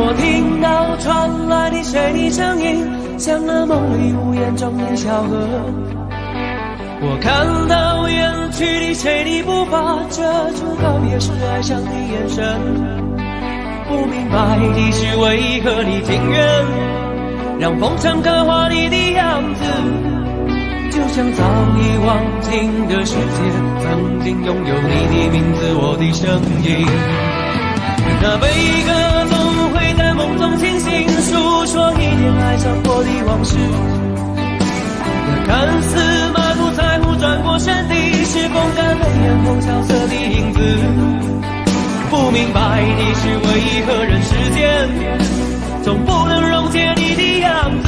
我听到传来的谁的声音，像那梦里无言中的小河。我看到远去的谁的步伐，遮住告别时哀伤的眼神。不明白的是为何你情愿让风尘刻画你的样子，就像早已忘情的世界曾经拥有你的名字，我的声音。那悲歌总会在梦中清醒，诉说一点爱上过的往事。那看似满不在乎转过身的，是风干泪眼后萧瑟的影子。不明白的是为何人世间总不能溶解你的样子，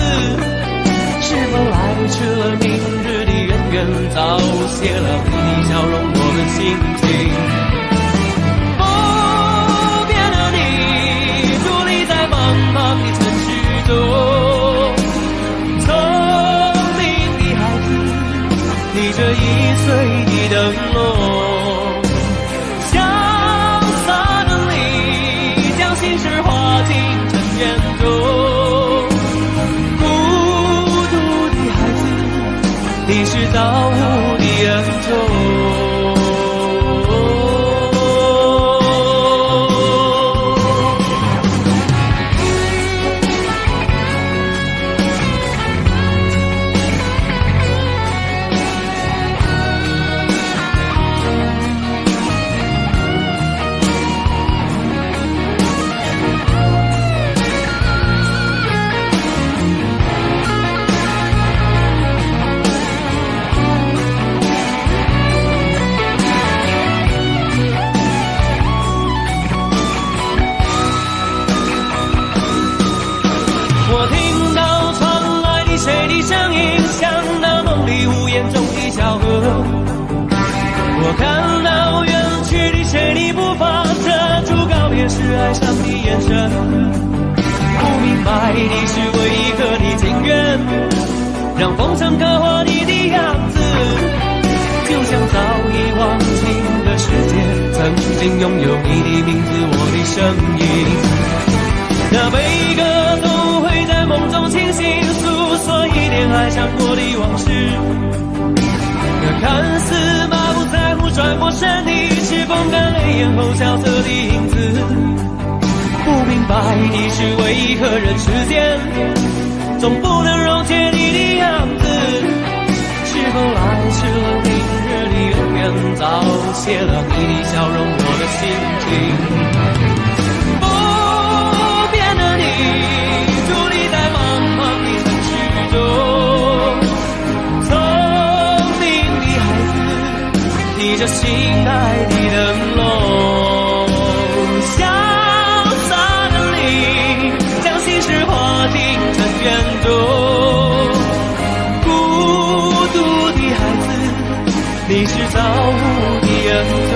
是否来迟了明日的渊源，早谢了你的笑容我的心情。不变的你伫立在茫茫的城市中，聪明的孩子提着易碎的灯笼，潇洒的你将心事化进尘缘中。你是造物的恩宠。我听到传来的谁的声音，像那梦里无言中的小河。我看到远去的谁的步伐，遮住告别时哀伤的眼神。不明白的是为何你情愿让风尘刻画你的样子，就像早已忘情的世界曾经拥有你的名字，我的声音。那悲歌总会在梦中清醒，诉说一点爱上过的往事。那看似满不在乎转过身的，是风干泪眼后萧瑟的影子。不明白的是为何人世间总不能溶解你的样子，是否来迟了明日的渊源，早谢了你的笑容我的心情。你伫立在茫茫的城市中，聪明的孩子提着心爱的灯笼，潇洒的你将心事化进尘缘中。孤独的孩子，你是造物的恩宠。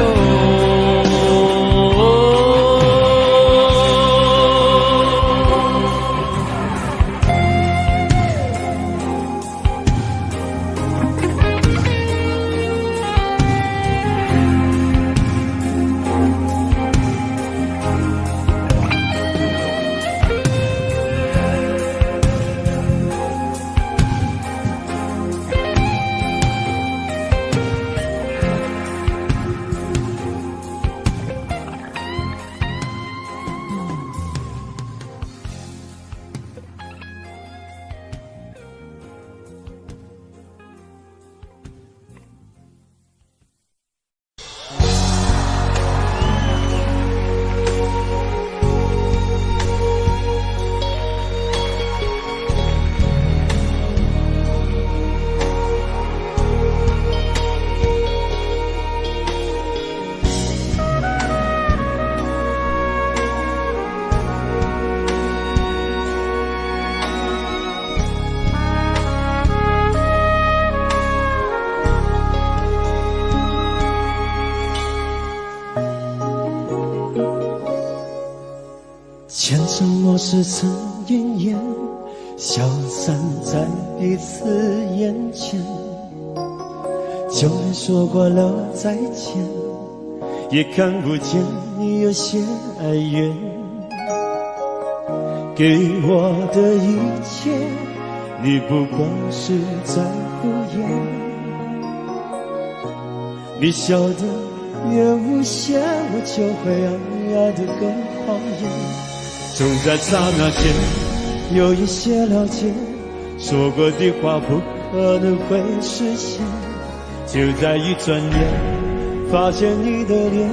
前尘莫是曾云烟，消散在彼此眼前。就连说过了再见，也看不见你有些哀怨。给我的一切，你不光是在敷衍，你笑得越无邪，我就会爱得更狂野。总在刹那间有一些了解，说过的话不可能会实现，就在一转眼发现你的脸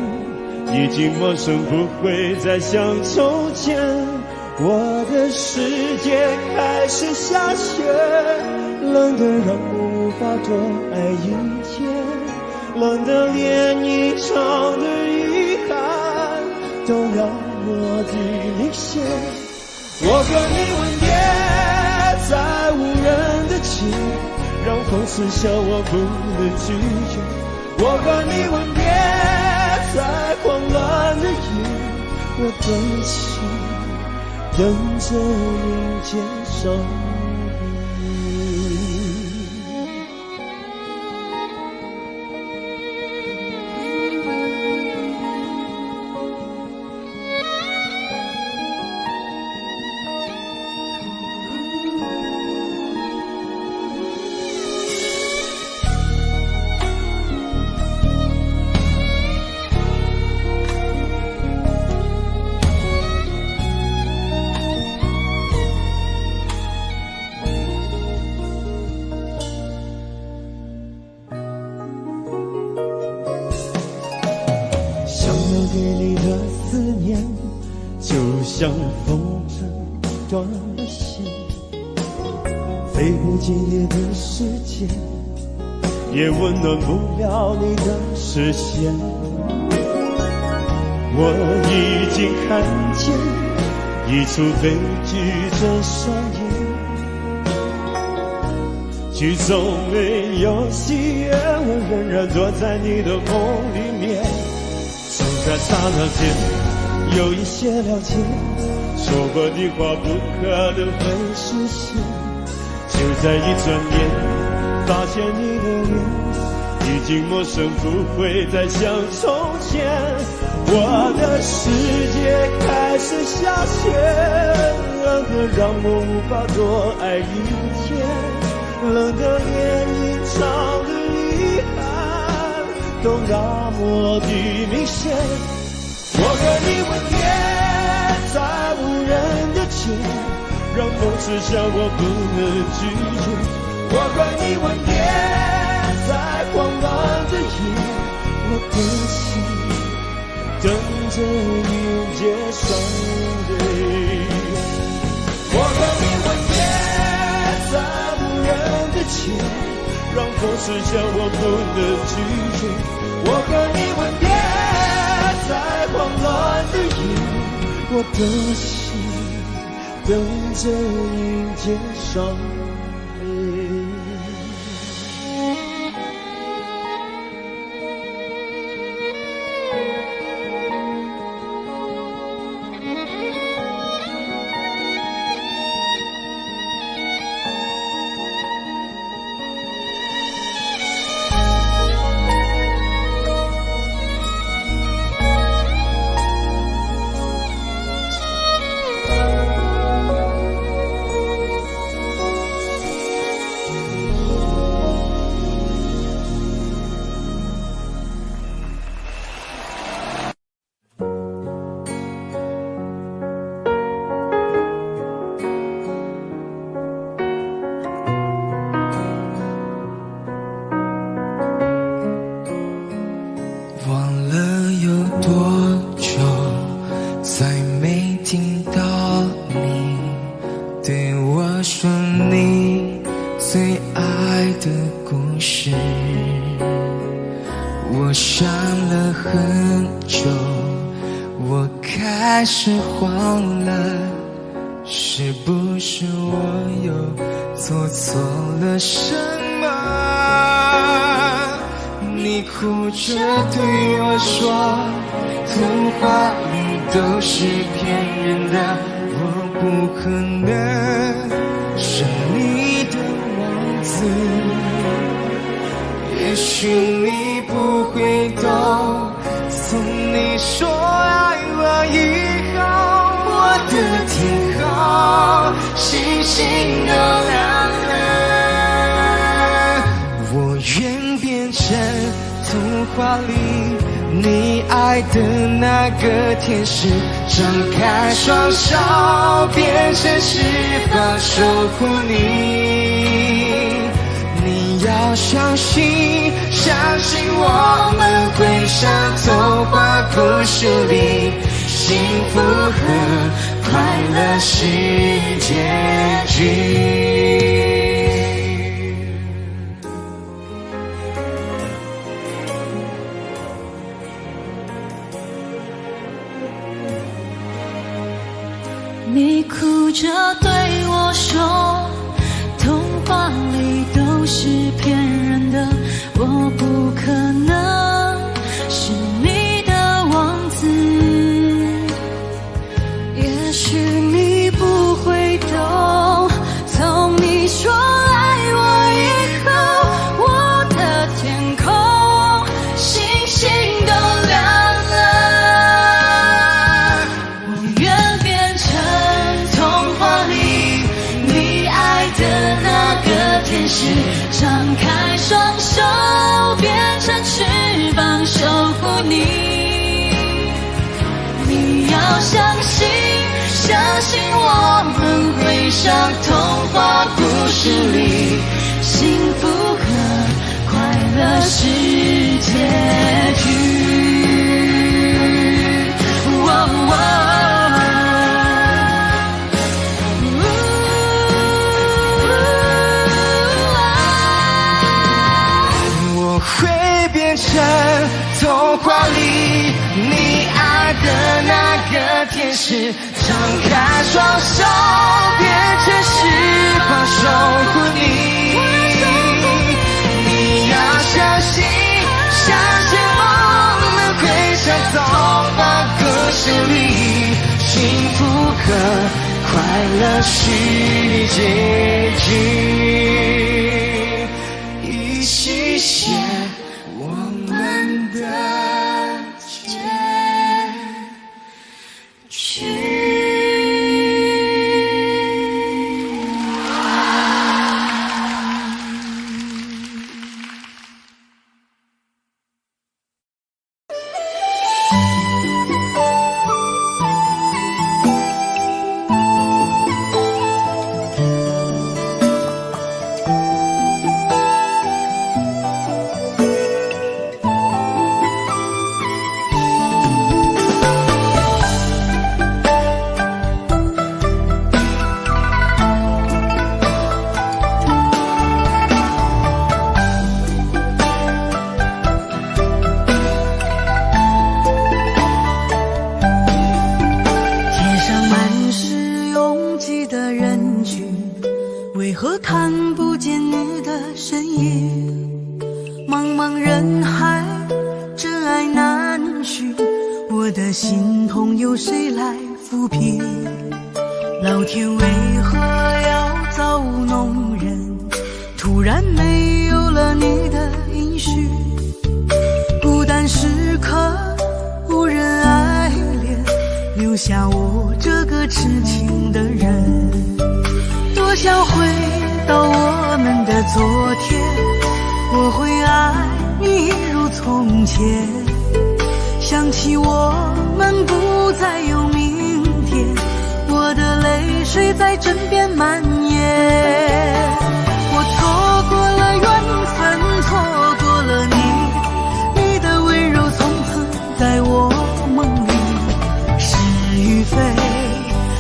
已经陌生，不会再像从前。我的世界开始下雪，冷得让我无法多爱一天，冷得连一场的遗憾都那么的明显。我和你吻别在无人的街，让风痴笑我不能拒绝。我和你吻别在慌乱的夜，我等情等着迎接伤给你的思念，就像风筝断了线，飞不进你的世界，也温暖不了你的视线。我已经看见一出悲剧正上演，剧中没有喜悦，我仍然躲在你的梦里面。在刹那间有一些了解，说过的话不可能会实现，就在一转眼发现你的脸已经陌生，不会再像从前。我的世界开始下雪，冷得让我无法多爱一天，冷得连一场的遗憾都那么的明显。我和你吻别在无人的街，让风痴笑我不能拒绝。我和你吻别在慌乱的夜，我的心等着迎接伤悲。我和你吻别在无人的街，让风痴笑我不能拒绝。我和你吻别在慌乱的夜，我的心等着迎接伤悲。开始慌了，是不是我又做错了什么？你哭着对我说，童话里都是骗人的，我不可能是你的王子。也许你不会懂，从你说爱我以后，我的天好星星都亮了。我愿变成童话里你爱的那个天使，张开双手变成翅膀守护你。你要相信，相信我们会像童话故事里，幸福和快乐是结局。你哭着对我说，童话里都是骗人的，我不可能是你的王子。也许你不会懂，从你说爱我以后，我的天空星星都亮了。我愿变成童话里你爱的那个天使，张开双手变成翅膀守护你。你要相信，相信我们会像童话故事里，幸福和快乐是结局。我会变成童话里你爱的那个天使，张开双手变成翅膀守护你。你要相信，相信我们会像童话故事里，幸福和快乐是结局。一起写我们的结局。为何看不见你的身影？茫茫人海，真爱难寻，我的心痛由谁来抚平？老天为何要造物弄人？突然没有了你的音讯，孤单时刻无人爱怜，留下我这个痴情的人。多想回到我们的昨天，我会爱你一如从前。想起我们不再有明天，我的泪水在枕边蔓延。我错过了缘分，错过了你，你的温柔从此在我梦里。是与非，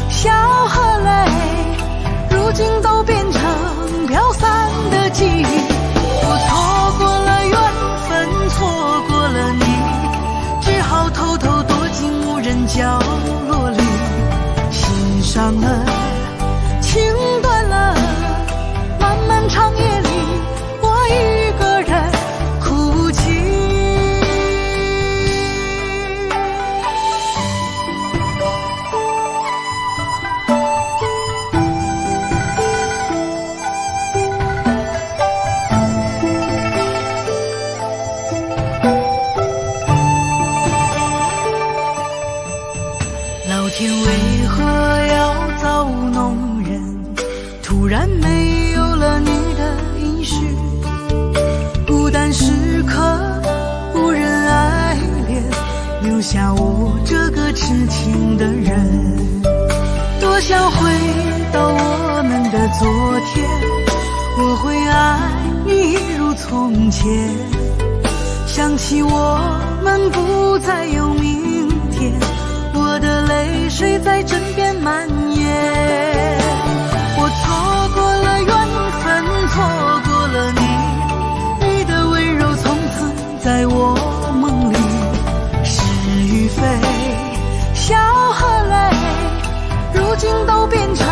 笑和泪，如今都变成飘散的记忆。我错过了缘分，错过了你，只好偷偷躲进无人角落里。心伤了，情断了，漫漫长夜里，我一个人哭泣。要回到我们的昨天，我会爱你一如从前。想起我们不再有明天，我的泪水在枕边蔓延。我错过了缘分，错过了你，你的温柔从此在我梦里。是与非，笑和泪，如今都变成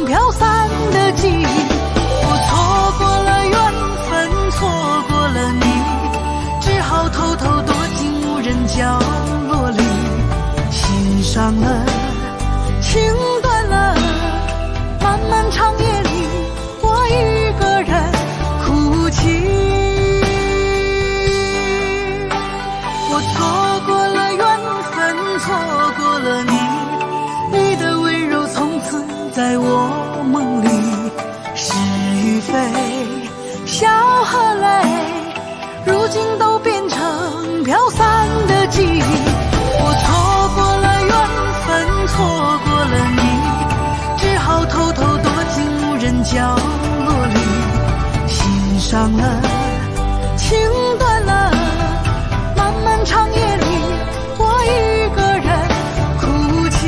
飘散的记忆。我错过了缘分，错过了你，只好偷偷躲进无人角落里。心伤了，情断了，漫漫长夜里，我一个人哭泣。我错过了缘分，错过了你，你的温柔从此在我梦里。是与非，笑和泪，如今都变成飘散的记忆。我错过了缘分，错过了你，只好偷偷躲进无人角落里。心伤了，情断了，漫漫长夜里，我一个人哭泣。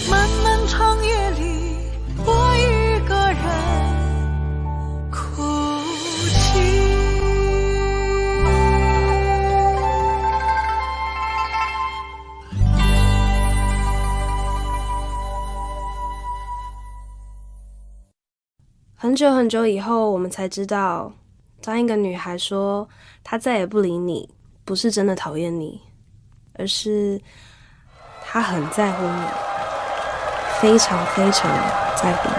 漫漫长夜里，我一个人哭泣。很久很久以后，我们才知道，当一个女孩说她再也不理你，不是真的讨厌你，而是她很在乎你，非常非常在乎你。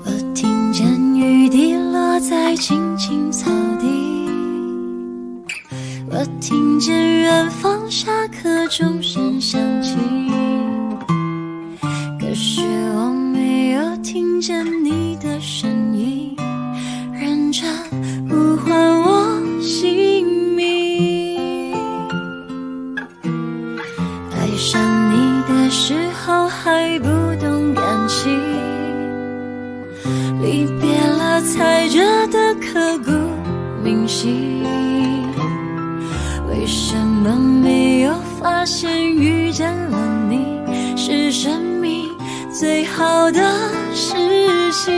我听见雨滴落在青青草地，我听见远方下课钟声响起，可是我没有听见你的声音，认真呼唤我姓名。爱上你的时候还不懂感情，离别了才觉得刻骨铭心。为什么没有发现遇见了你是生命最好的事情？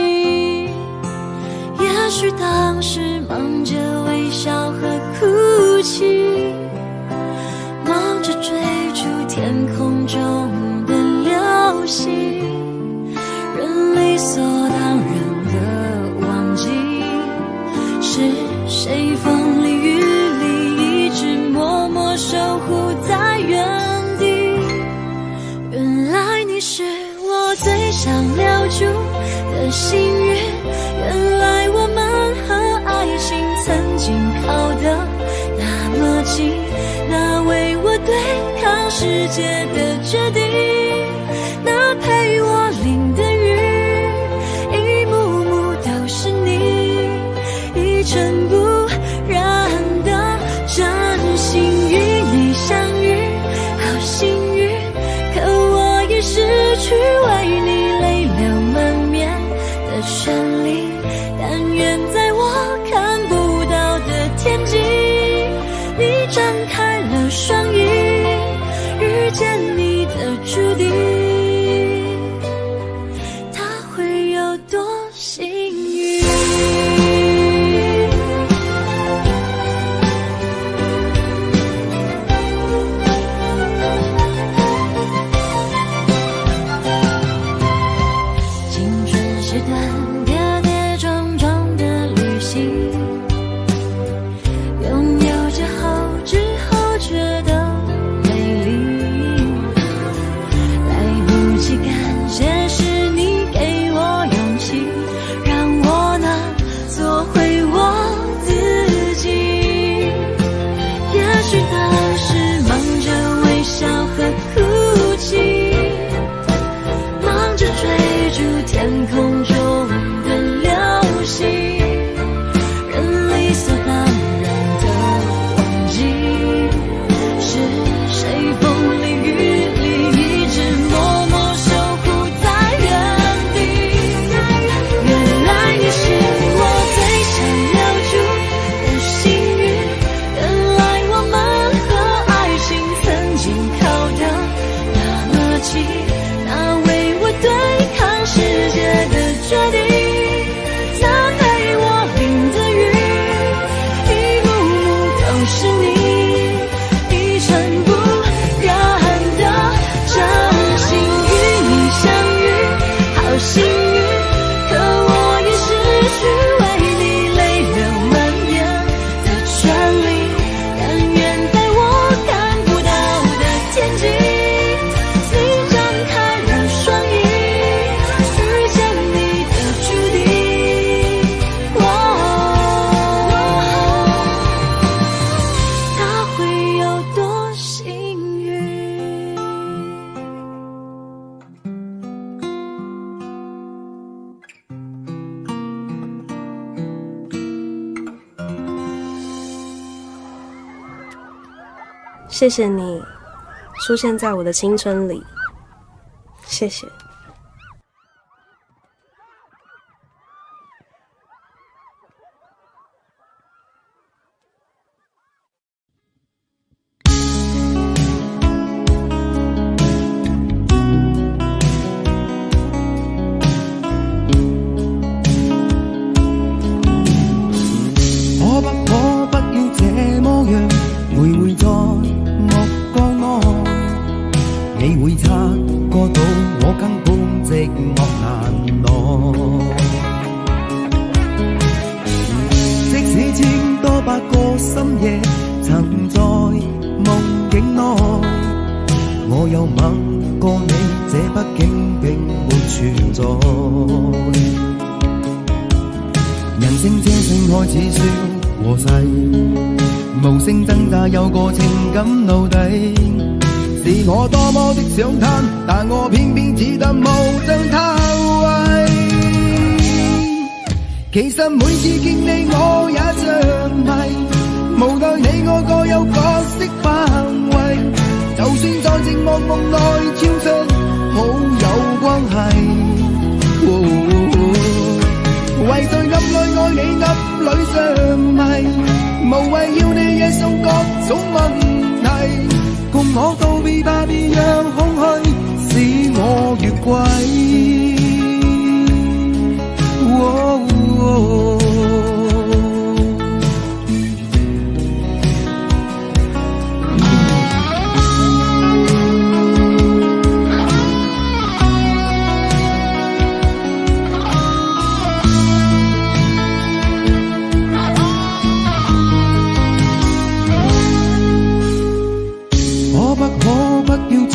也许当时忙着微笑和哭泣，忙着追逐天空中的流星，人理所当然的忘记，是谁风里雨里一直默默守护在原地。原来你是我最想留住的幸运，原来我们和爱情曾经靠得那么近，那为我对抗世界的决定，那陪我淋的雨，一幕幕都是你，一尘不染的真心与你相遇，好幸运，可我已失去为你泪流满面的权利。但愿在我看不到的天际，你张开了双翼，遇见你的注定。谢谢你出现在我的青春里，谢谢。你會察覺到我根本寂寞難耐。即使千多百個深夜曾在夢境內，我有吻過你，這畢竟並沒存在。人聲車聲開始說和諧，無聲掙扎有個情感奴隸。是我多麼的想嘆，但我偏偏只得無盡嘆謂。其實每次見你我也着迷，無奈你我各有角色範圍，就算在寂寞夢內超出好友關係。為在暗裏愛你暗裏着迷，無謂要你惹送各種問題。共我道別吧，別讓空虛使我越軌。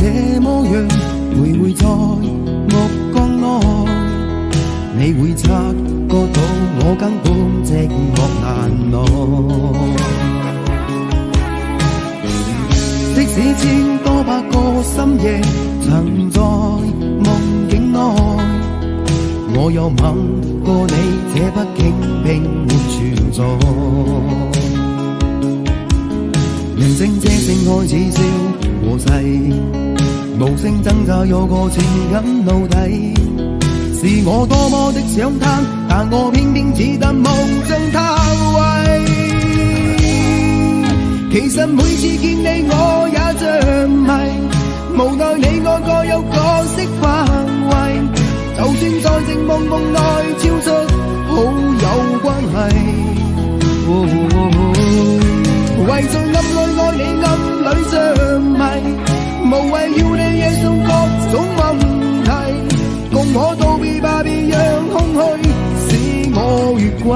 這麼樣徘徊在目光內，你會察覺到我根本寂寞難耐。即使千多百個深夜曾在夢境內，我有吻過你，這畢竟並沒存在。人聲這聲開始笑和諧，無聲掙扎有個情感奴隸。是我多麼的想嘆，但我偏偏只得無盡嘆謂。其實每次見你我也着迷，無奈你我各有角色範圍，就算在寂寞夢內超出好友關係。為在暗裏愛你暗裏着迷，無謂要你惹送各種問題。共我道別吧，別讓空虛使我越軌。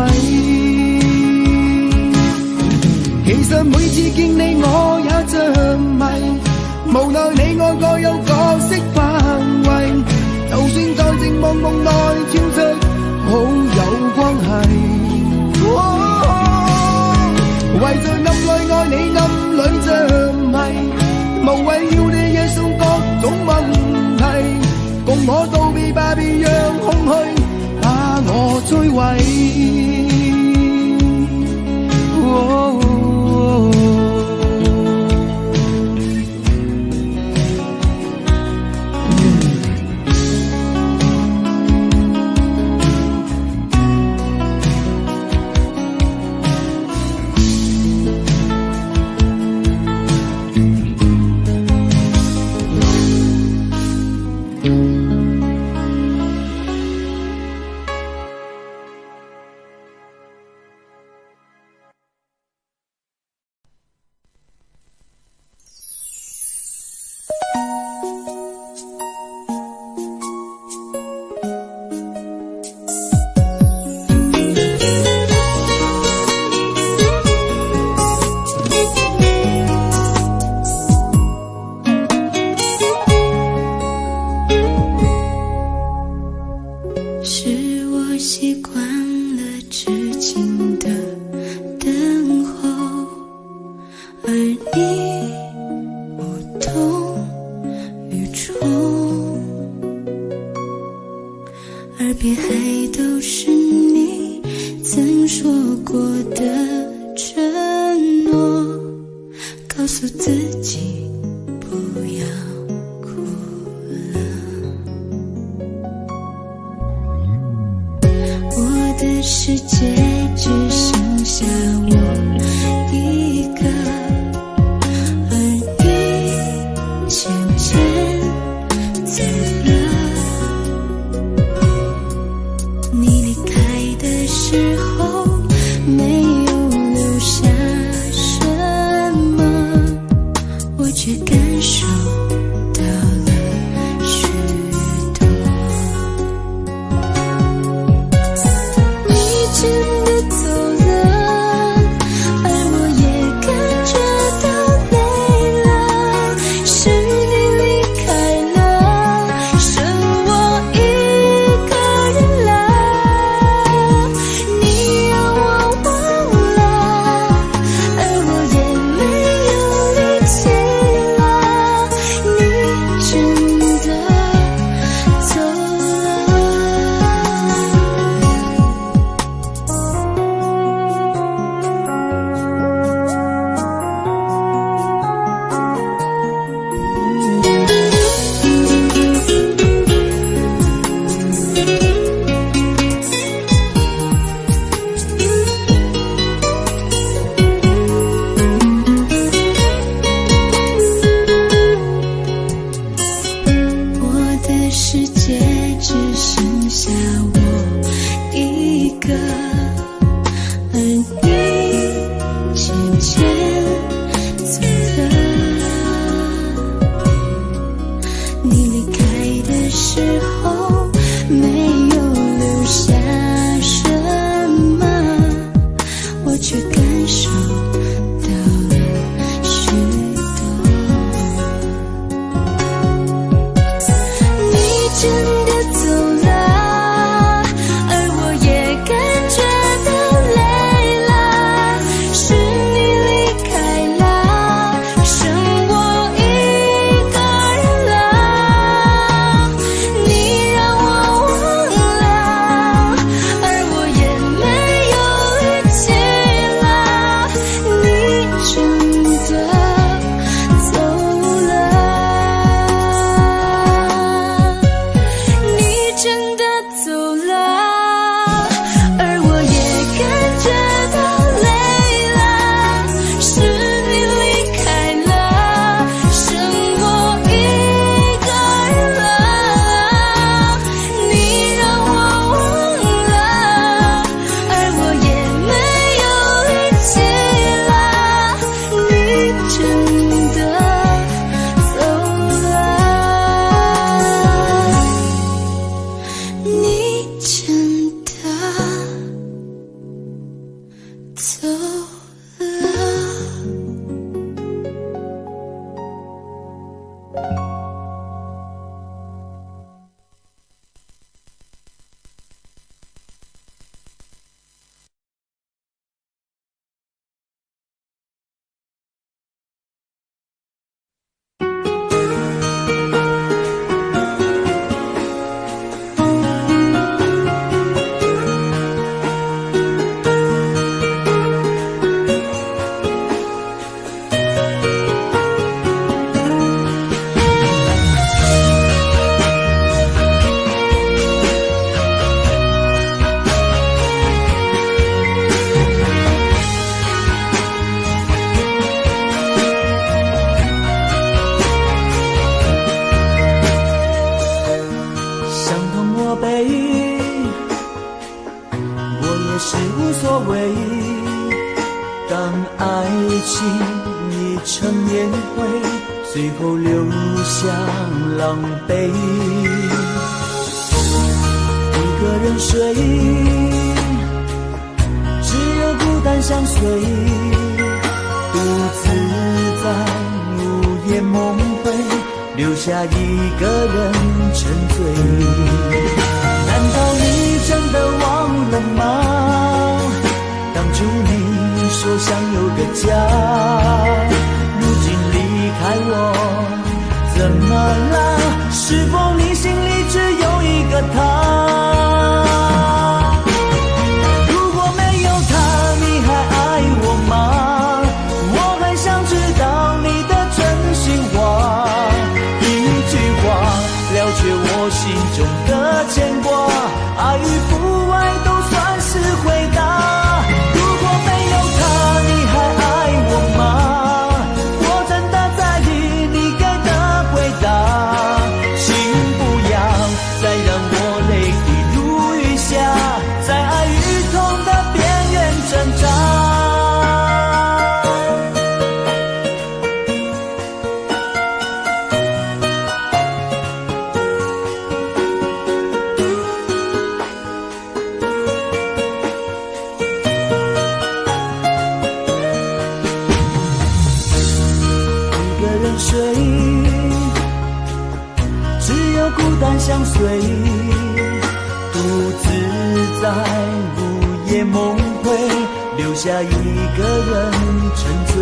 其實每次見你我也着迷，無奈你我各有角色範圍，就算在寂寞夢內超出好友關係。為在暗裏愛你暗裏着迷，無謂要你惹送各種問題。共我道別吧，別讓空虛把我摧毀。告诉自己己不要哭了。我的世界只剩下我一个，而你渐渐走了。你离开的时候没有留下什么，我却感受到了许多。你真的走了，而我也感觉到累了，是你离开了，剩我一个人了。你让我忘了，而我也没有力气了，你真的走了。我的世界只剩下我一个，而你渐渐走了。你离开的时候没有留下什么，我却感受到了许多。你真的走了，而我也感觉到累了，是你离开了，剩我一个人了。你让我忘了，而我也没有力气了，你真的走了。你真的走了，而我也感觉到累了，是你离开了，剩我一个人了。你让我忘了，而我也没有力气了，你真的走了。你真的走了。伤痛我背，我也是无所谓。当爱情已成烟灰，最后留下狼狈。一个人睡，只有孤单相随，独自在午夜梦回，留下一个人沉醉。难道你真的忘了吗？当初你说想有个家，如今离开我，怎么了？是否你心里只有一个他？如果没有他，你还爱我吗？我很想知道你的真的牵挂，爱与不爱都算是回答。如果没有他，你还爱我吗？我真的在意你给的回答，请不要再让我泪滴如雨下，在爱与痛的边缘挣扎。睡，只有孤单相随，独自在午夜梦回，留下一个人沉醉。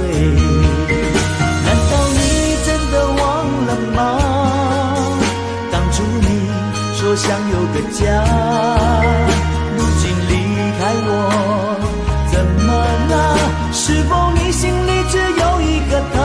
难道你真的忘了吗？当初你说想有个家，如今离开我，怎么了？是否你心里只有一个他？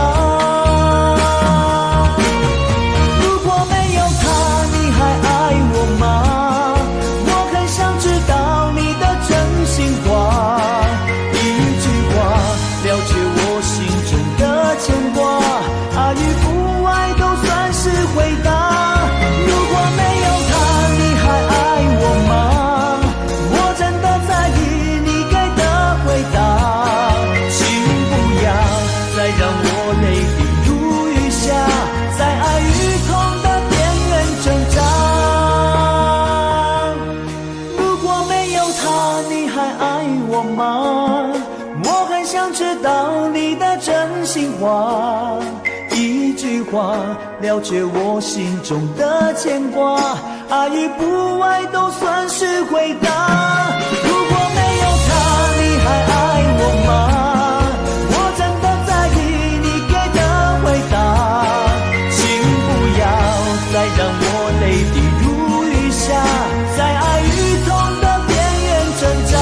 话一句话了却我心中的牵挂，爱与不爱都算是回答。如果没有他，你还爱我吗？我真的在意你给的回答，请不要再让我泪滴如雨下，在爱与痛的边缘挣扎。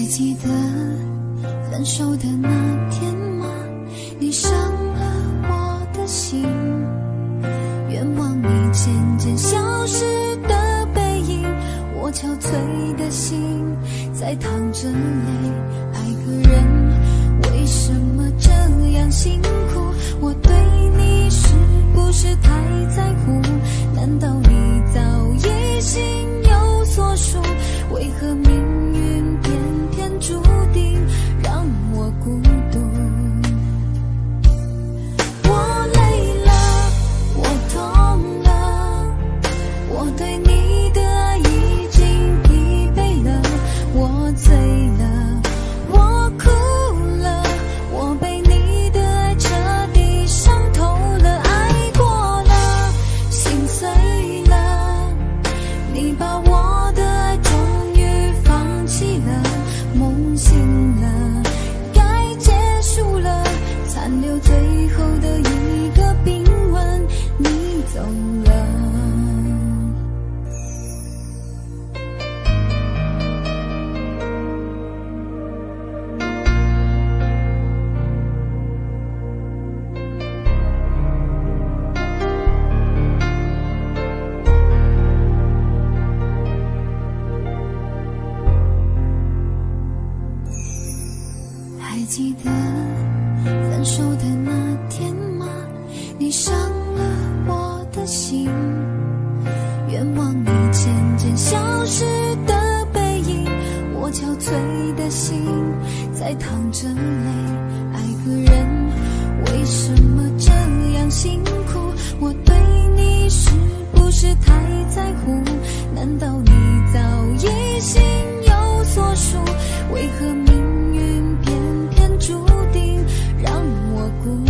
记得分手的那天吗？你伤了我的心，愿望你渐渐消失的背影，我憔悴的心在淌着泪。爱个人为什么这样辛苦？我对你是不是太在乎？难道你早已心有所属？为何命运偏偏注定让我孤独？我累了，我痛了，我对你的爱已经疲惫了，我醉了，我哭了，我被你的爱彻底伤透了，爱过了，心碎了，你把我的爱终于放弃了，梦醒了，该结束了，残留最后的一个冰吻，你走了。还记得分手的那天吗？你伤了我的心，愿望你渐渐消失的背影，我憔悴的心在淌着泪。爱个人为什么这样辛苦？我对你是不是太在乎？难道你早已心有所属？为何命运偏偏注定让我孤独？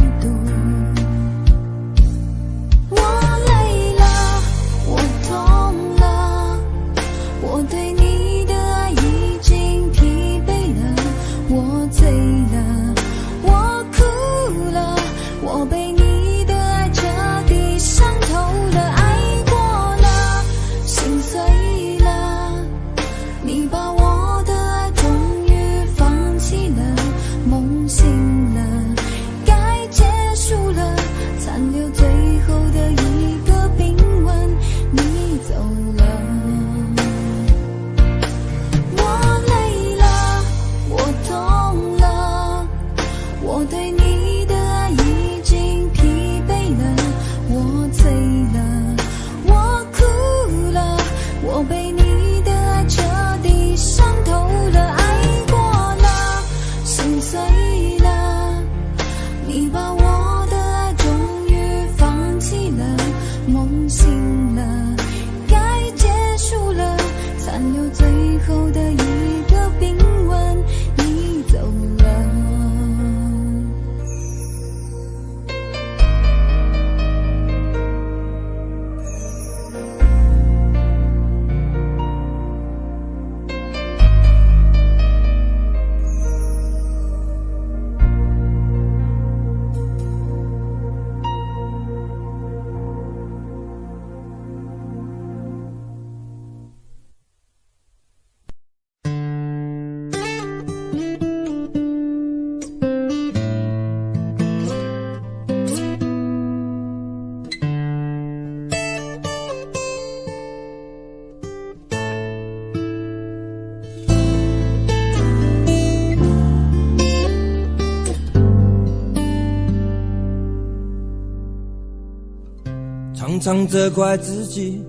常常责怪自己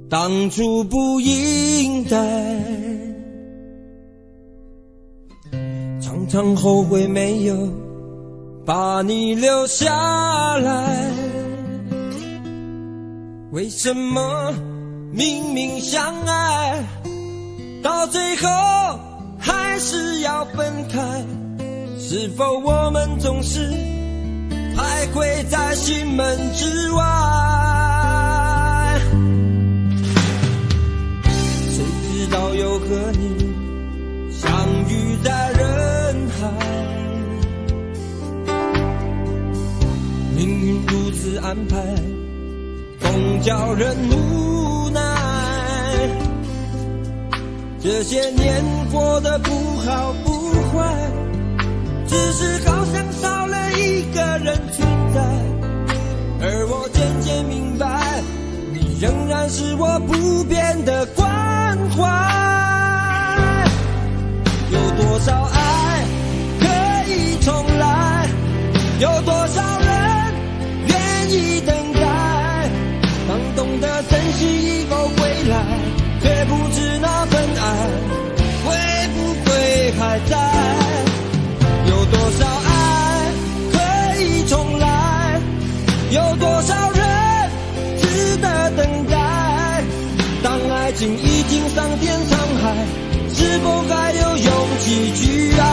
当初不应该，常常后悔没有把你留下来。为什么明明相爱，到最后还是要分开？是否我们总是徘徊在心门之外？谁知道又和你相遇在人海，命运如此安排，总叫人无奈。这些年过得不好不坏，只是好像少了一个人存在。而我渐渐明白，你仍然是我不变的关怀。有多少爱可以重来，有多少人愿意等待。当懂得珍惜以后归来，却不知那份爱会不会还在。有多少爱可以重来，有多少人值得等待。当爱情已经桑田沧海，是否还有勇气去爱？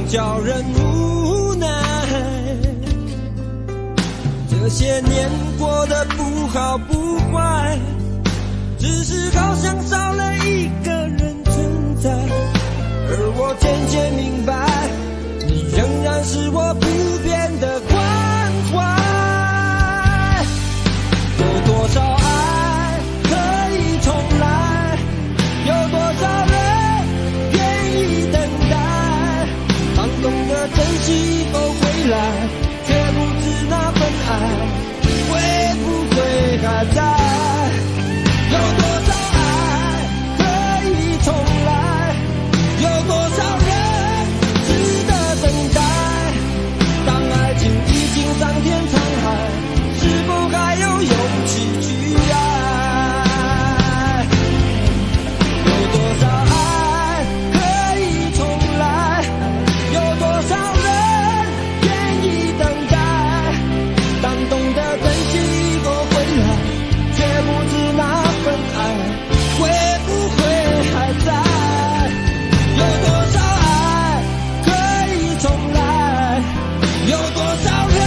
叫人无奈，这些年过得不好不坏，只是好像少了一个人存在。而我渐渐明白，你仍然是我不变的关怀。有多少爱可以重来，有多少人愿意等待。当懂得珍惜以后回来，却不知那份爱会不会还在。有多少爱可以重来，有多少人值得等待。当爱情已经桑田沧海，是否还有勇气去爱？有多少爱可以重来，有多少人愿意等待。当懂得珍惜以后回来，却不知那份爱会不会还在。有多少爱可以重来，有多少人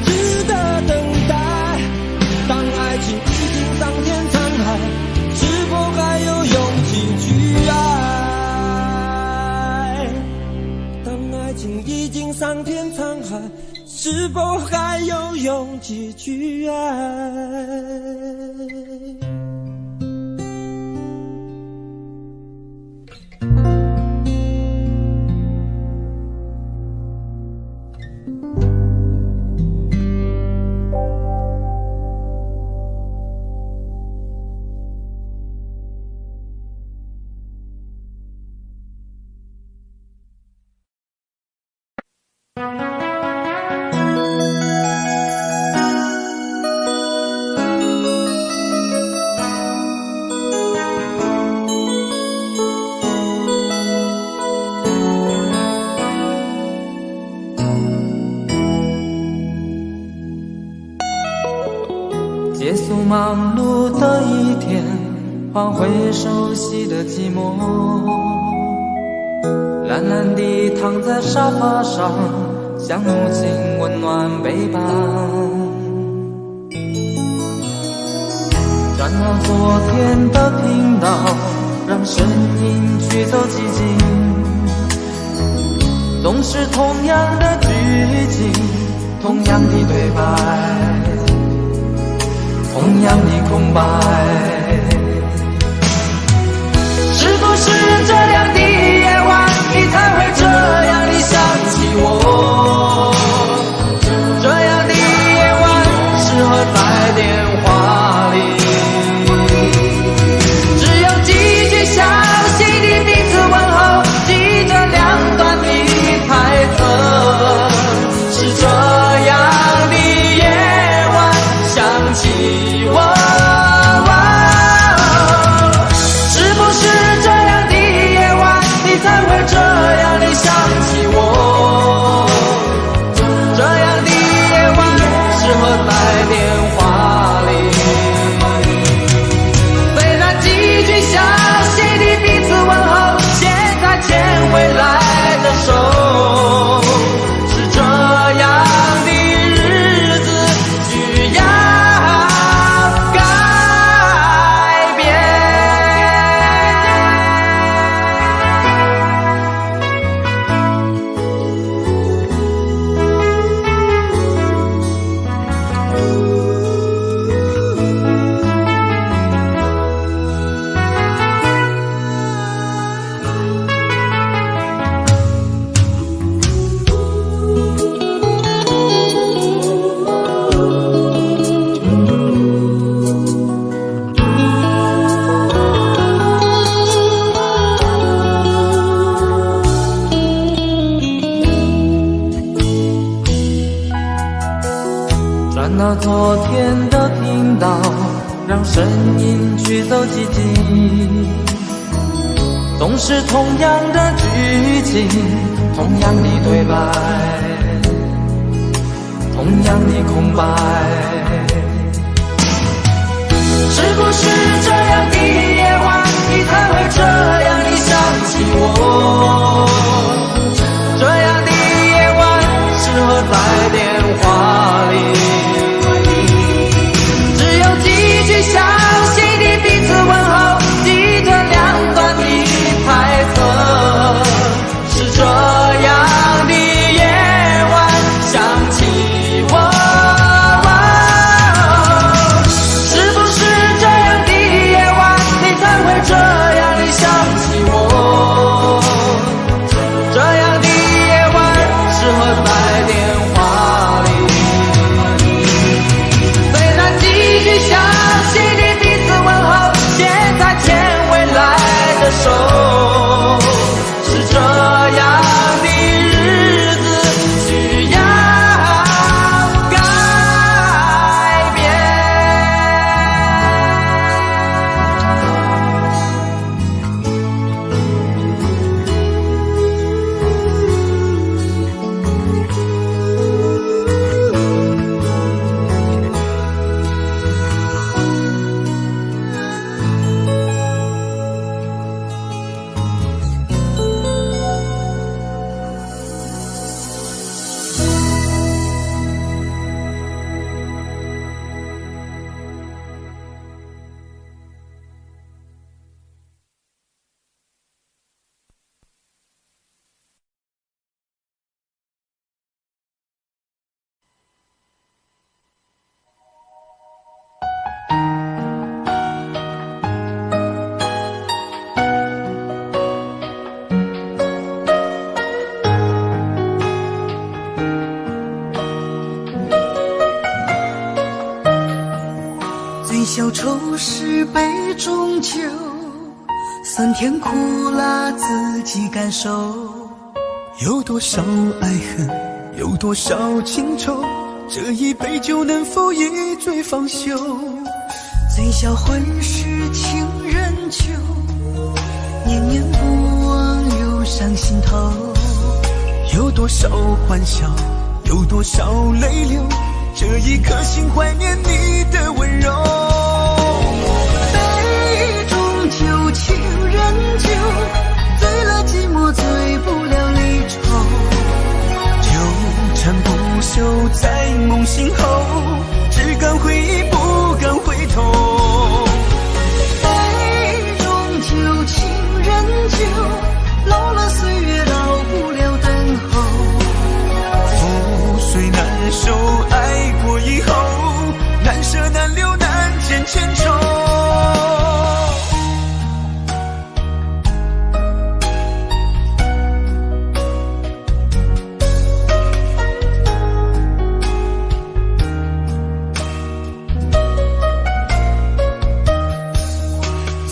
值得等待。当爱情已经桑田沧海，是否还有勇气去爱？当爱情已经桑田沧海，是否还有勇气去爱？结束忙碌的一天，换回熟悉的寂寞。懒懒地躺在沙发上，像母亲温暖背膀。转到昨天的频道，让声音驱走寂静。总是同样的剧情，同样的对白，同样的空白。是不是这样的夜晚，你才会这样地想起我？这样的夜晚适合在电话里，只有几句详细的彼此问候，记着两段的台词。是这样的夜晚想起我。转到昨天的频道，让声音驱走寂静。总是同样的剧情，同样的对白，同样的空白。是不是这样的夜晚，你才会这样地想起我？这样的夜晚适合在电话里，详细的彼此问候，记着两段的台词。是这样的夜晚想起我。是不是这样的夜晚，你才会这样地想起我？这样的夜晚适合在电话里，虽然几句详手，是这样的日子需要改变。小丑是杯中酒，酸甜苦辣自己感受。有多少爱恨，有多少情愁，这一杯酒能否一醉方休？醉销魂是情人酒，念念不忘又上心头。有多少欢笑，有多少泪流，这一颗心怀念你的温柔。杯中酒，情人酒，醉了寂寞醉不了。醒后，只敢回忆不敢回头。杯中酒，情人酒，老了岁月老不了等候。覆水难收，爱过以后，难舍难留难见千愁。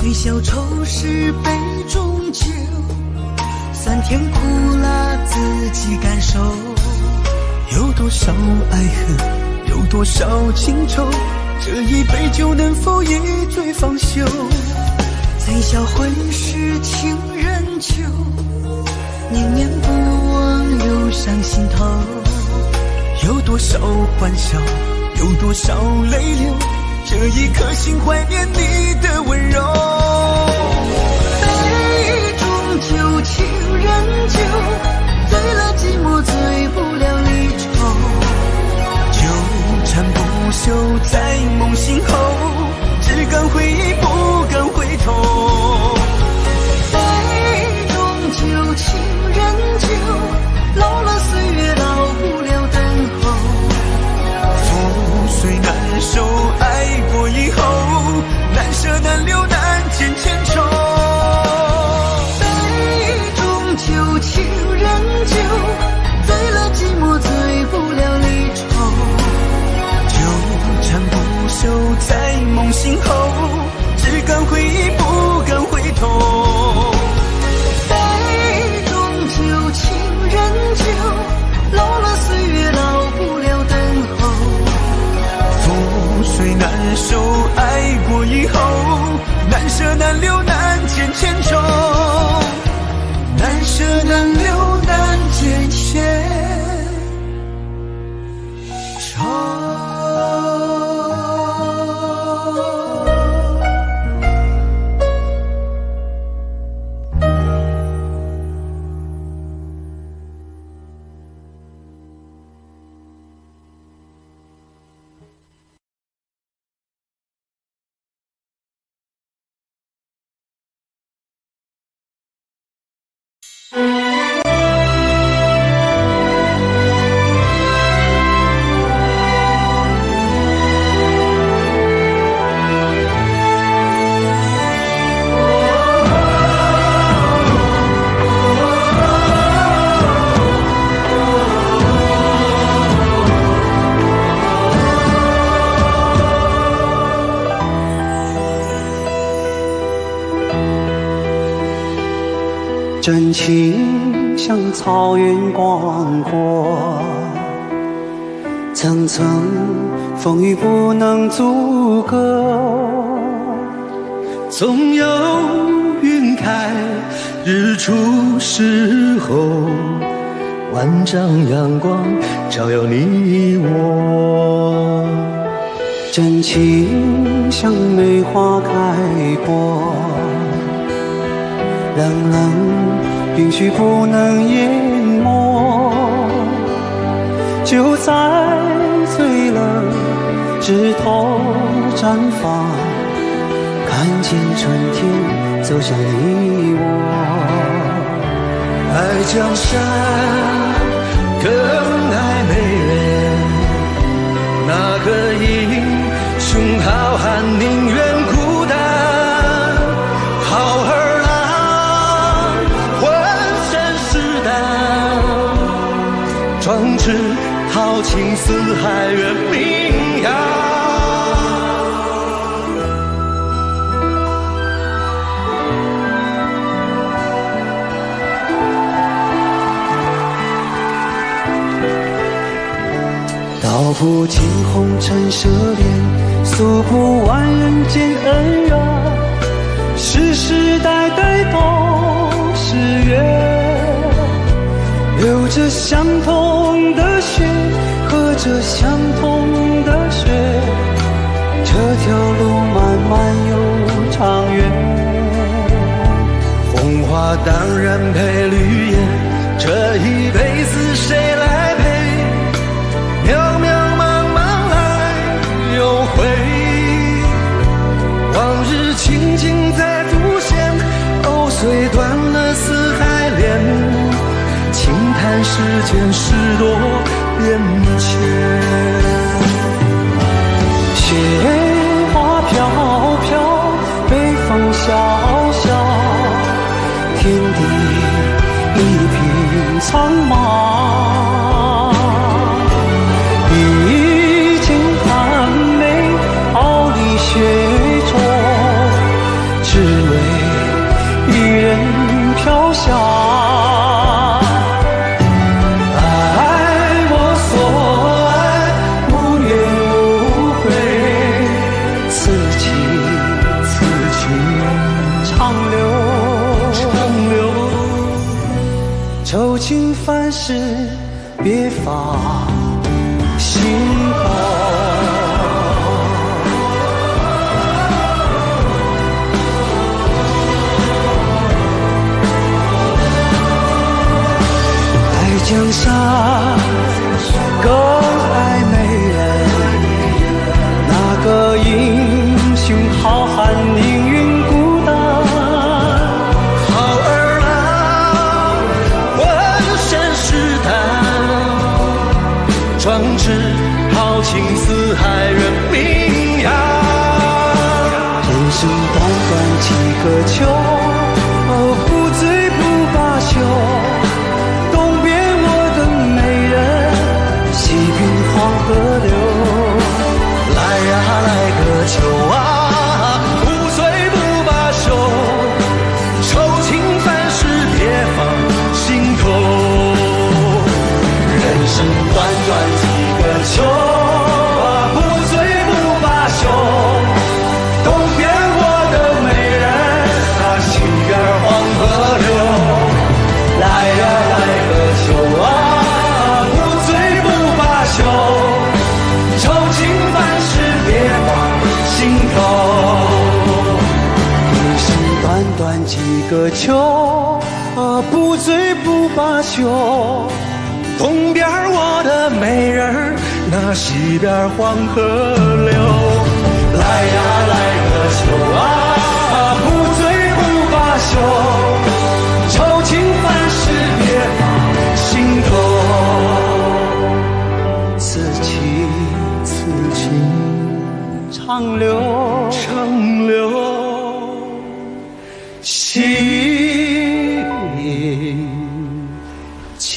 最消愁是杯中酒，酸甜苦辣自己感受。有多少爱恨，有多少情愁，这一杯酒能否一醉方休？最销魂是情人酒，念念不忘又上心头。有多少欢笑，有多少泪流，这一颗心怀念你的温柔。杯中酒，情人酒，醉了寂寞，醉不了离愁。纠缠不休，在梦醒后，只敢回忆不敢回头。杯中酒，情人酒，老了岁月老不了等候。覆水难收，爱过以后，难舍难留难见千愁。杯中酒，情人酒，醉了寂寞，醉不了离愁。纠缠不休，在梦醒后，只敢回忆不敢回头。杯中酒，情人酒，老了岁月老不了等候。覆水难收，爱过以后，难舍难留难见千愁。难舍难留难见千愁。真情像草原广阔，层层风雨不能阻隔。总有云开日出时候，万丈阳光照耀你我。真情像梅花开过，冷冷冰雪不能淹没。就在最冷枝头绽放，看见春天走向你我。爱江山更爱美人，哪个英雄好汉宁愿孤单？好儿郎浑身是胆，壮志豪情四海远名扬。道不尽红尘奢恋，诉不完人间恩怨，世世代代都是缘。流着相同的血，喝着相同的血，这条路漫漫又长远。红花当然配绿叶，这一辈子谁来陪？渺渺茫茫时间事多变迁。雪花飘飘，北风萧萧，天地一片苍茫。一镜寒梅，傲立雪中，只为一人飘香。愁情烦事别放心头，爱江山更爱美人，那个英雄好汉宁愿孤单。壮志豪情四海人名扬，人生短短几个秋，不醉不罢休。东边我的美人，西边黄河流。来呀来个秋啊，不醉不罢休，愁情烦事别放心头。人生短短几个秋，不醉不罢休。东边我的美人，西边黄河流。来呀来个秋啊，不醉不罢休，愁情烦事别放心头。人生短短几个秋，不醉不罢休。东边我的美人，那西边黄河流。来呀来个秋啊，不醉不罢休，愁情烦事别放心头。此情此情长留长留，心间。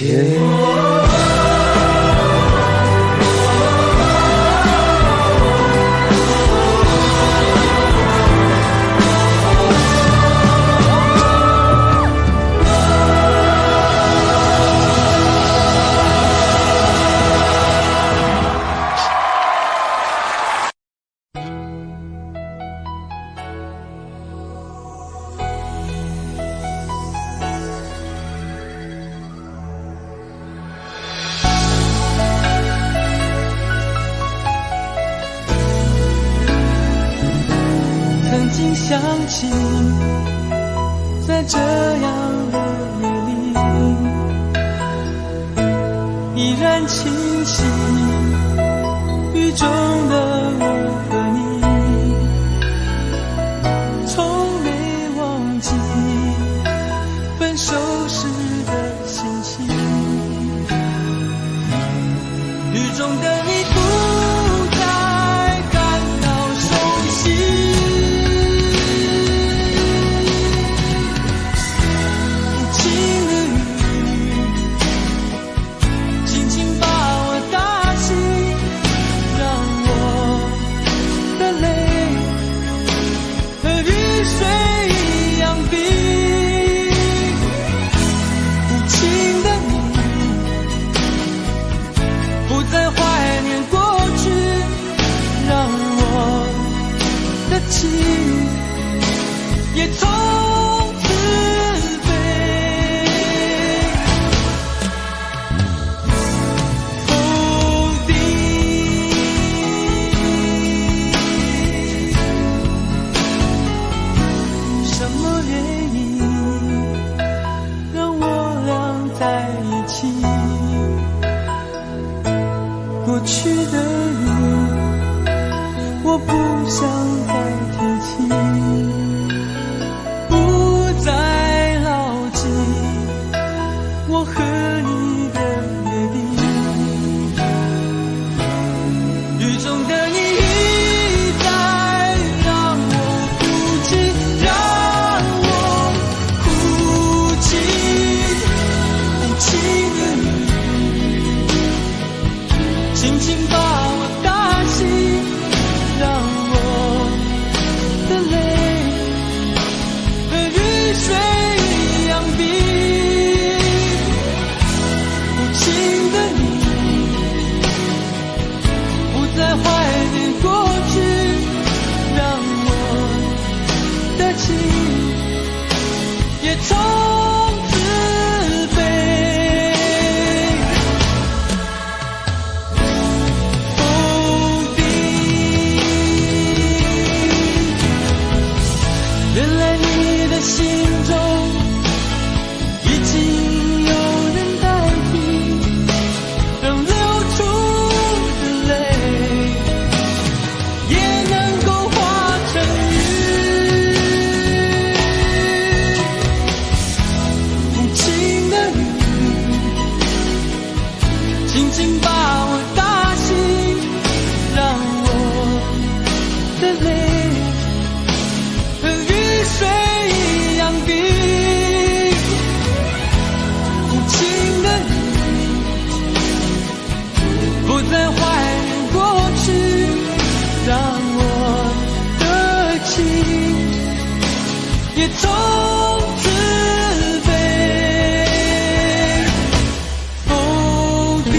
想起在这样的夜里，依然清晰雨中的我和你，从没忘记分手时的心情。雨中的你不再感到熟悉，也从此飞。否定什么原因让我俩在一起？过去的你，我不想再提起，不再牢记我和你的心把我打醒，让我的泪和雨水一样冰。无情的你不再怀念过去，让我的情也从此被否定。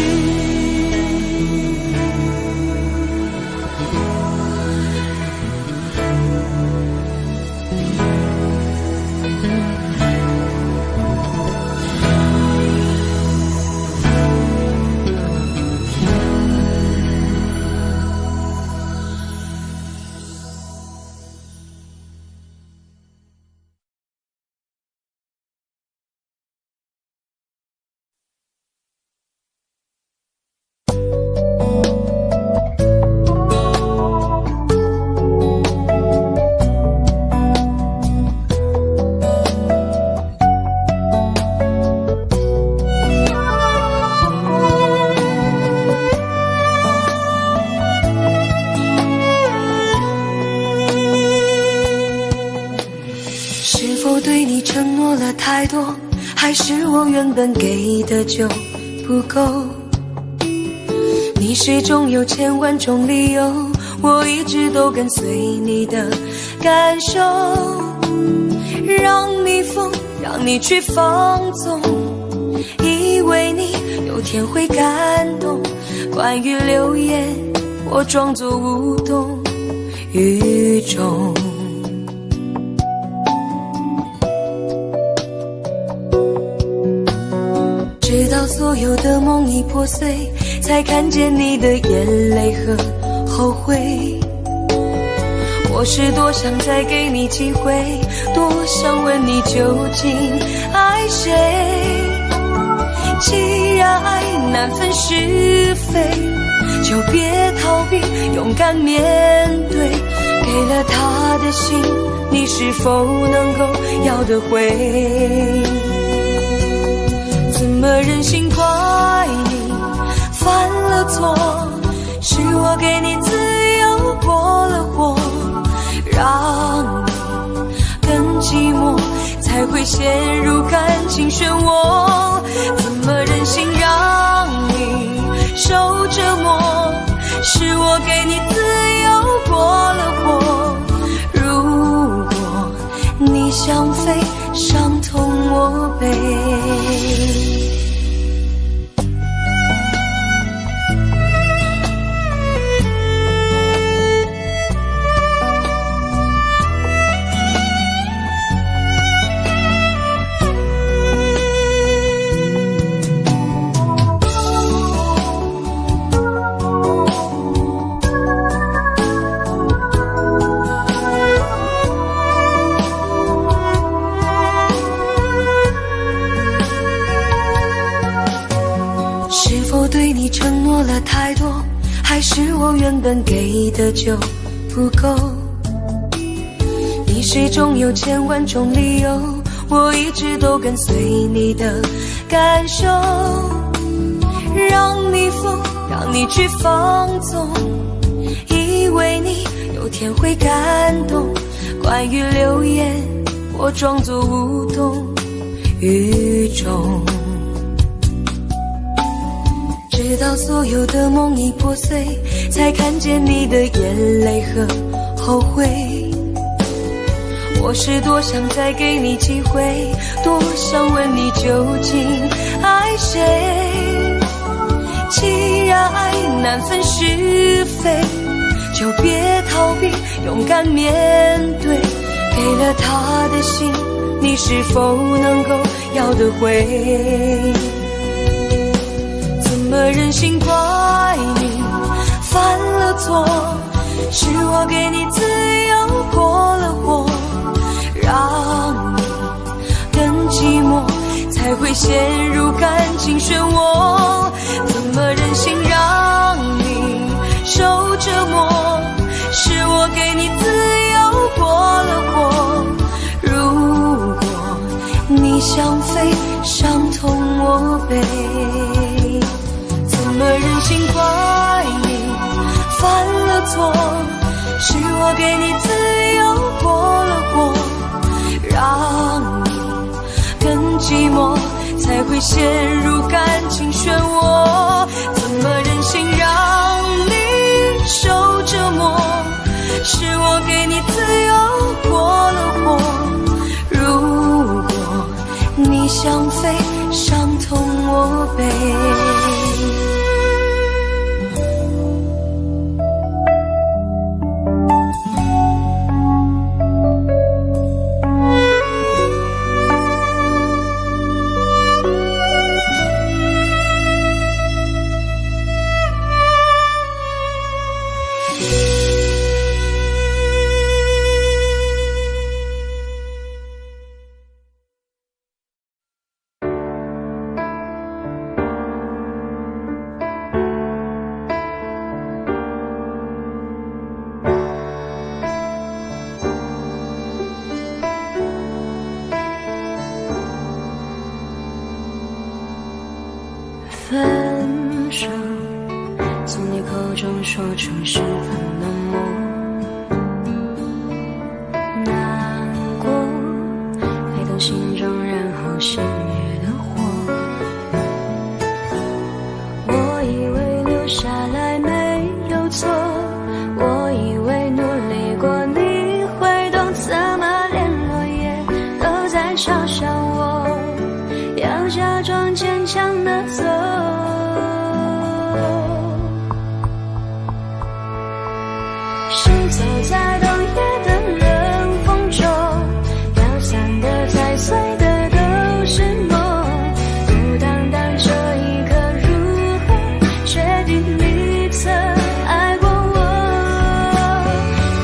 是否对你承诺了太多，还是我原本给的就不够？你始终有千万种理由，我一直都跟随你的感受，让你疯，让你去放纵，以为你有天会感动。关于流言，我装作无动于衷。直到所有的梦已破碎，才看见你的眼泪和后悔。我是多想再给你机会，多想问你究竟爱谁。既然爱难分是非，就别逃避，勇敢面对。给了他的心，你是否能够要得回？怎么忍心怪你犯了错？是我给你自由过了火，让你更寂寞，才会陷入感情漩涡。怎么忍心让你受折磨？是我给你自由过了火。如果你想飞，伤痛我背。对你承诺了太多，还是我原本给的就不够？你始终有千万种理由，我一直都跟随你的感受，让你疯，让你去放纵，以为你有天会感动。关于流言，我装作无动于衷。直到所有的梦已破碎，才看见你的眼泪和后悔。我是多想再给你机会，多想问你究竟爱谁。既然爱难分是非，就别逃避，勇敢面对。给了他的心，你是否能够要得回？怎么忍心怪你犯了错？是我给你自由过了火，让你更寂寞，才会陷入感情漩涡。怎么忍心让你受折磨？是我给你自由过了火。如果你想飞，伤痛我背。怎么我给你自由过了过，让你更寂寞，才会陷入感情漩涡。怎么忍心让你受折磨？是我给你自由过了过，如果你想飞，伤痛我背。分手，从你口中说出十分冷漠，难过，沸腾心中，然后熄灭的火。我以为留下来没有错，我以为努力过你会懂，怎么连落叶都在嘲笑我，要假装坚强的走。行走在冬夜的冷风中，飘散的踩碎的都是梦，孤单单这一刻如何确定你曾爱过我？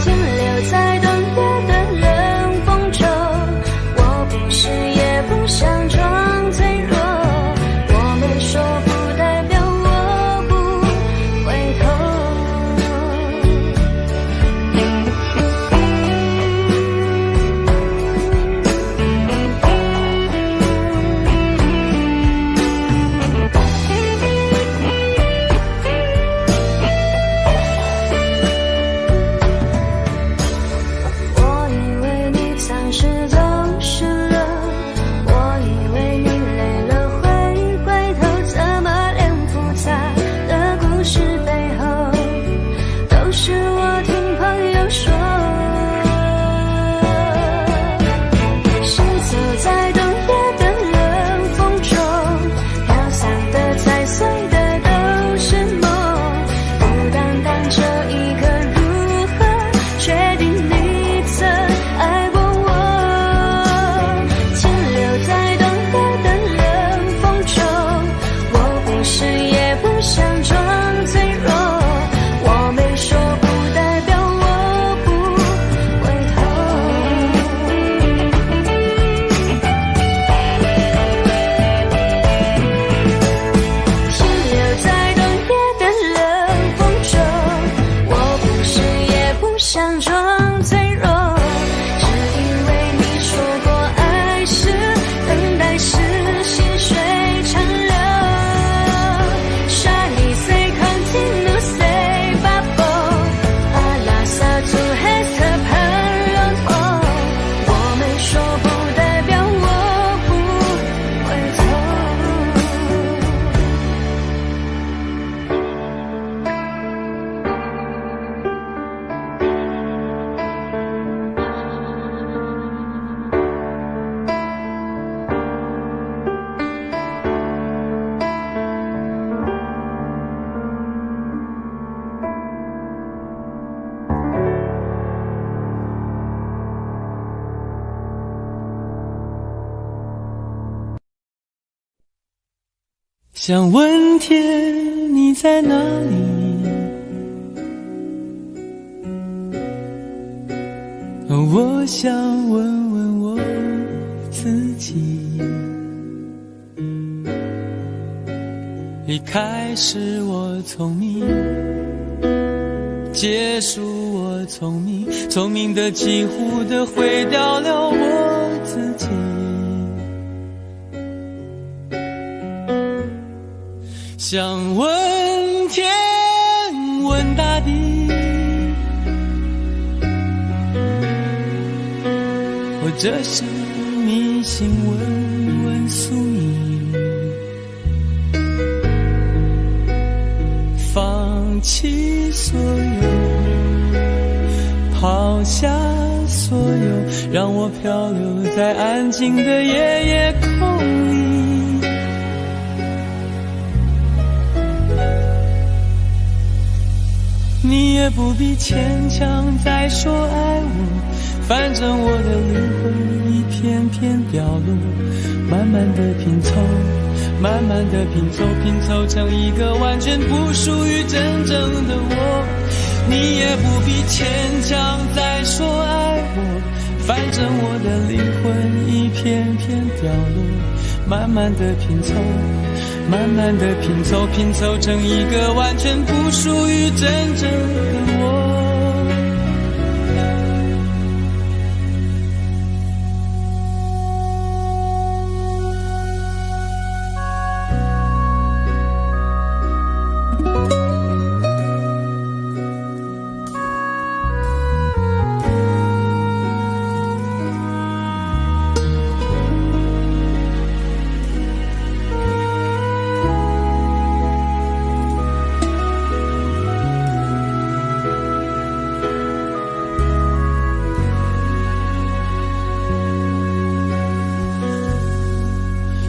停留在冬夜的冷风中，我不是也不想装脆弱，我没说不代表我不回头。我以为你暂时走失了，我以为你累了会回头，怎么连复杂的故事背后都是我听朋友说。行走在冬夜的冷风中，飘散的踩碎的都是梦，孤单单这一刻如何确定你曾爱过我？停留在冬夜的冷风中，我不是也不想装脆弱，我没说不代表我不回头。停留在冬夜的冷风中，我不是也不想装脆弱，只因为你说过爱是等待是细水长流。Shiny say continue say bubble， 阿拉萨图黑色喷龙头，我没说不代表我不回头。想问天你在哪里？我想问问我自己。离开时我聪明，结束我聪明，聪明的几乎的毁掉了我自己。想问天问大地，者是迷信问问宿命，放弃所有，抛下所有，让我漂流在安静的夜夜空里。你也不必牵强再说爱我，反正我的灵魂一片片掉落，慢慢的拼凑，慢慢的拼凑，拼凑成一个完全不属于真正的我。你也不必牵强再说爱我，反正我的灵魂一片片掉落，慢慢的拼凑，慢慢的拼凑，拼凑成一个完全不属于真正的我。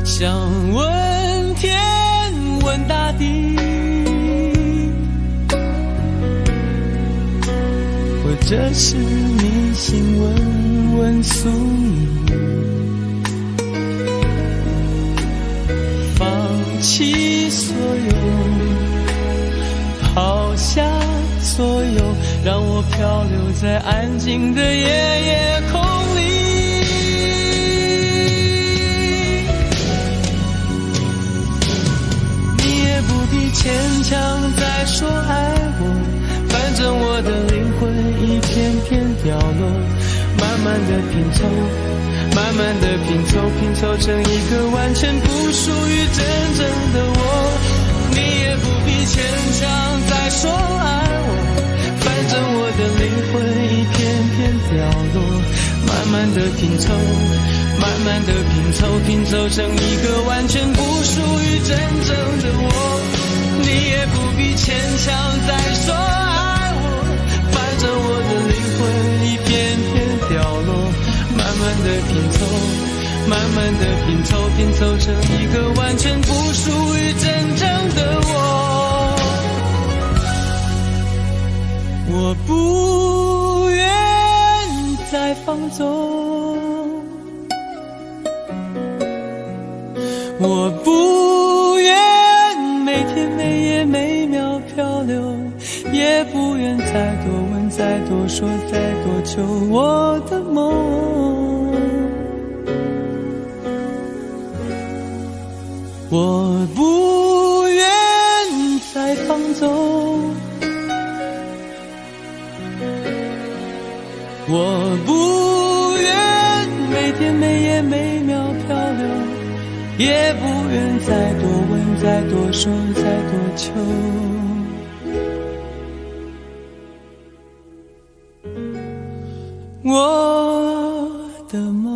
想问天问大地，或者是迷信问问宿命，放弃所有，抛下所有，让我漂流在安静的夜夜空里。牵强再说爱我，反正我的灵魂一片片掉落，慢慢的拼凑，慢慢的拼凑，拼凑成一个完全不属于真正的我。你也不必牵强再说爱我，反正我的灵魂一片片掉落，慢慢的拼凑，慢慢的拼凑，拼凑成一个完全不属于真正的我。你也不必牵强再说爱我，反正我的灵魂一片片掉落，慢慢的拼凑，慢慢的拼凑，拼凑成一个完全不属于真正的我。我不愿再放纵，我不愿每天每夜每秒漂流，也不愿再多问再多说再多求我的梦。我不愿再放纵，我不愿每天每夜每秒漂流，也不愿再多问再多说再多求我的梦。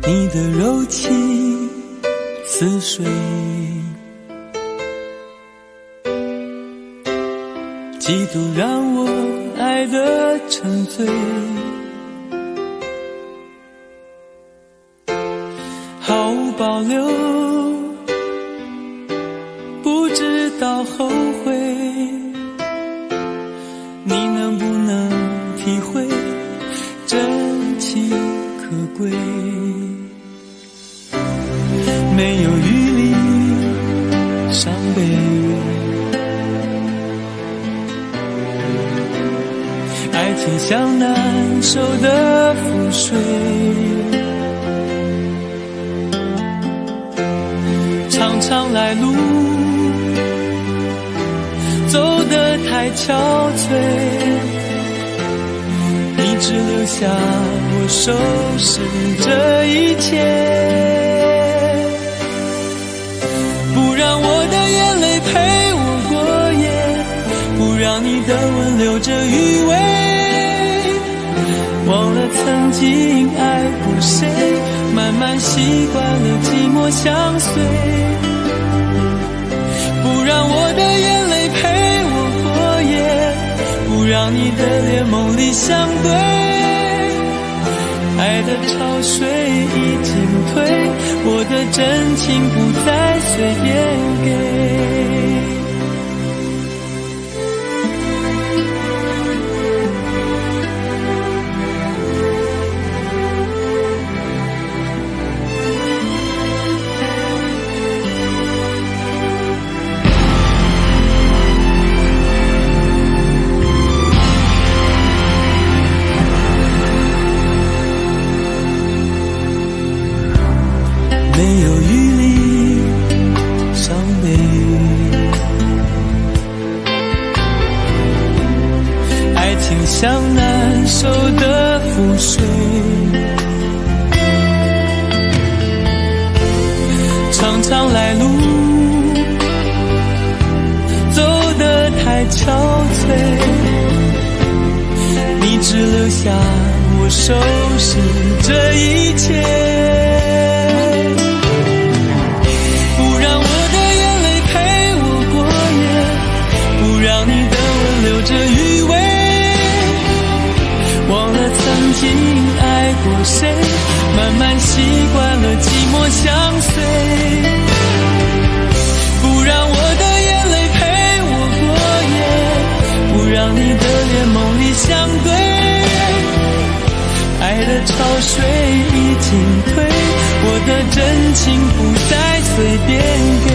你的柔情似水，几度让我爱得沉醉，毫无保留，不知爱情像难收的覆水，常常来路走得太憔悴，你只留下我收拾这一切，不让我的眼泪陪我过夜，不让你的吻留着余味，忘了曾经爱过谁，慢慢习惯了寂寞相随，不让我的眼泪陪我过夜，不让你的脸梦里相对，爱的潮水已经退，我的真情不再随便给。没有余力伤悲，爱情像难收的覆水，常常来路走得太憔悴，你只留下我收拾这一切，留着余味，忘了曾经爱过谁，慢慢习惯了寂寞相随，不让我的眼泪陪我过夜，不让你的脸梦里相对，爱的潮水已经退，我的真情不再随便给，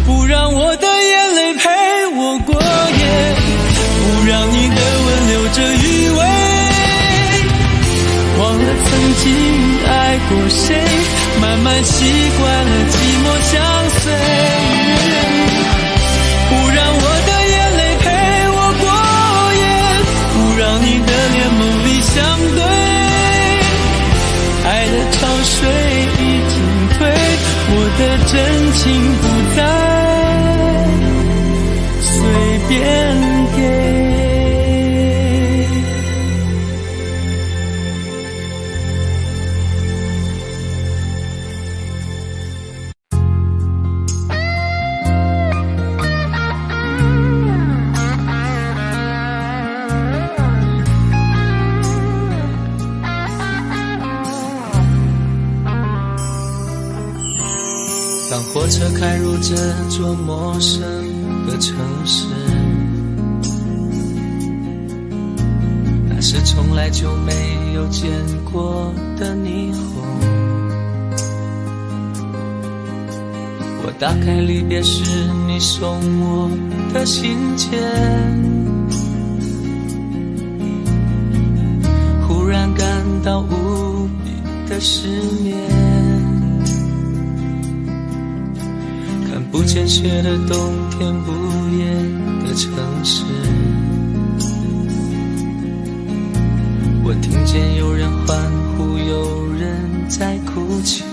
不让我的眼泪陪我过夜，不让你的吻留着余味，忘了曾经爱过谁，慢慢习惯了寂寞相随，不让我的眼泪陪我过夜，不让你的脸梦里相对，爱的潮水已经退，我的真情不再随便给。当火车开入这座陌生的城市，那是从来就没有见过的霓虹，我打开离别时你送我的信件，忽然感到无比的失眠，看不见雪的冬天，不夜的城市，我听见有人欢呼，有人在哭泣，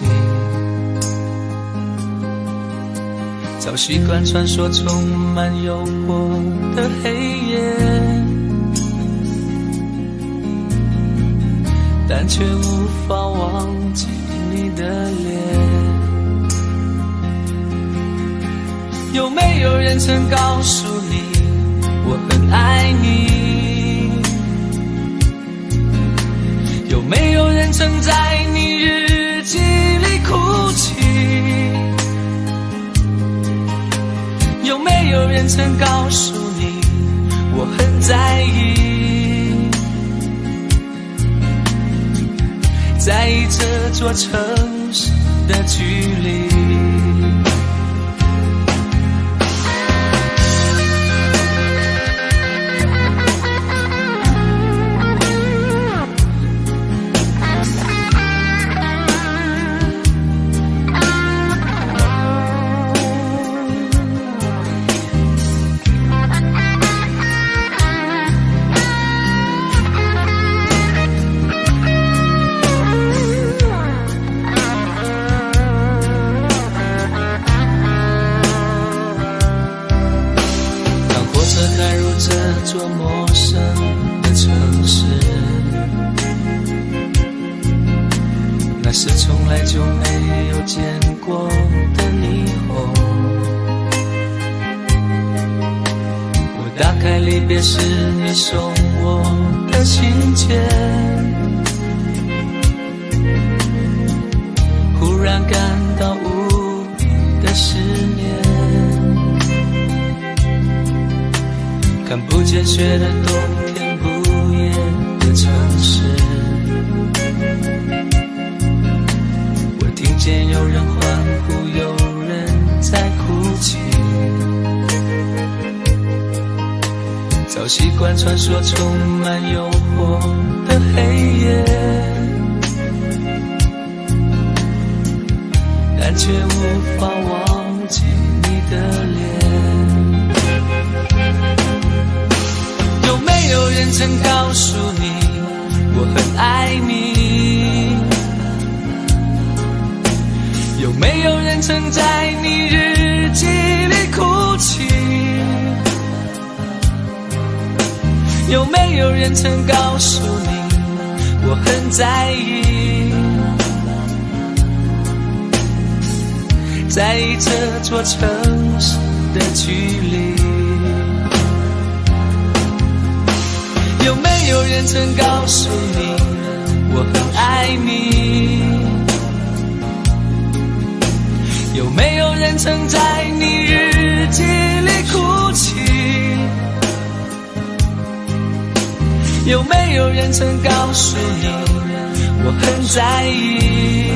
早习惯传说充满诱惑的黑夜，但却无法忘记你的脸。有没有人曾告诉你我很爱你？有没有人曾在你日记里哭泣？有没有人曾告诉你我很在意？在意这座城市的距离。座陌生的城市，那是从来就没有见过的霓虹。我打开离别时你送我的信件，忽然感到无比的思念。看不见雪的冬天，不夜的城市，我听见有人欢呼，有人在哭泣。早习惯穿梭充满诱惑的黑夜，但却无法忘记你的脸。有没有人曾告诉你我很爱你？有没有人曾在你日记里哭泣？有没有人曾告诉你我很在意？在意这座城市的距离。有没有人曾告诉你我很爱你？有没有人曾在你日记里哭泣？有没有人曾告诉你我很在意？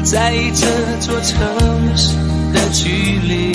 在意这座城市的距离。